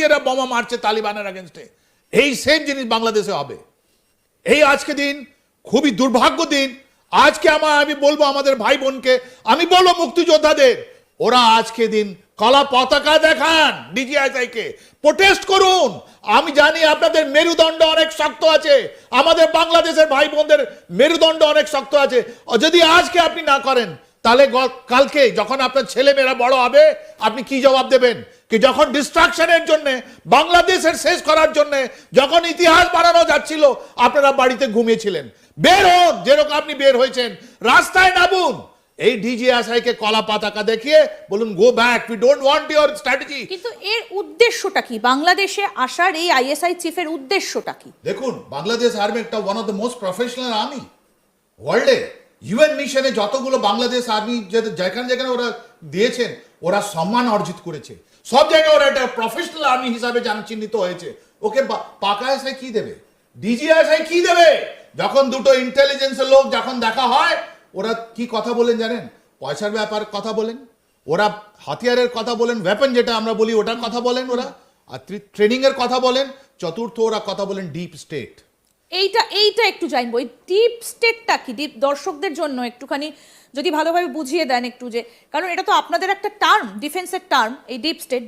দিয়ে এরা বোমা মারছে তালিবানের এগেনস্টে, এই সেম জিনিস বাংলাদেশে হবে। এই আজকে দিন খুবই দুর্ভাগ্য দিন। আজকে আমি বলবো আমাদের ভাই বোনকে, আমি বলবো মুক্তিযোদ্ধাদের, ওরা আজকে দিন কলা পতাকা দেখান, ডিজিএসআই কে প্রোটেস্ট করুন। আমি জানি আপনাদের মেরুদণ্ড অনেক শক্ত আছে, আমাদের বাংলাদেশের ভাই বোনদের মেরুদণ্ড অনেক শক্ত আছে। যদি আজকে আপনি না করেন, তাহলে কালকে যখন আপনার ছেলেমেয়েরা বড় হবে, আপনি কি জবাব দেবেন? কি যখন ডিস্ট্রাকশনের জন্য, বাংলাদেশের শেষ করার জন্য, যখন ইতিহাস বানানো যাচ্ছিল, আপনারা বাড়িতে ঘুমিয়েছিলেন। বের হন, যেরকম আপনি বের হয়েছেন, রাস্তায় নামুন। এই ডিজিএসআই কে কলা পতাকা দেখিয়ে বলুন go back, we don't want your strategy. কিন্তু এর উদ্দেশ্যটা কি? বাংলাদেশে আসার এই আইএসআই চিফের উদ্দেশ্যটা কি? দেখুন, বাংলাদেশ আর্মি একটা one of the most professional army ওয়ার্ল্ডে। ইউএন মিশনে যতগুলো বাংলাদেশ আর্মি যেখানে যেখানে ওরা দিয়েছেন, ওরা সম্মান অর্জিত করেছে। সব জায়গায় ওরা একটা প্রফেশনাল আর্মি হিসাবে চিহ্নিত হয়েছে। ওকে পাকা এসআই কি দেবে, ডিজিএসআই কি দেবে? যখন দুটো ইন্টেলিজেন্সের লোক যখন দেখা হয়, ওরা কি কথা বলেন জানেন? পয়সার ব্যাপার কথা বলেন, ওরা হাতিয়ারের কথা বলেন, ওয়েপন যেটা আমরা বলি ওটার কথা বলেন ওরা, আর ট্রেনিং এর কথা বলেন। চতুর্থ ওরা কথা বলেন ডিপ স্টেট। এইটা একটু জানবো, এই ডিপ স্টেটটা কি? ডিপ দর্শকদের জন্য একটুখানি যদি ভালোভাবে বুঝিয়ে দেন একটু, যে কারণ এটা তো আপনাদের একটা টার্ম, ডিফেন্সের টার্ম, এই ডিপ স্টেট।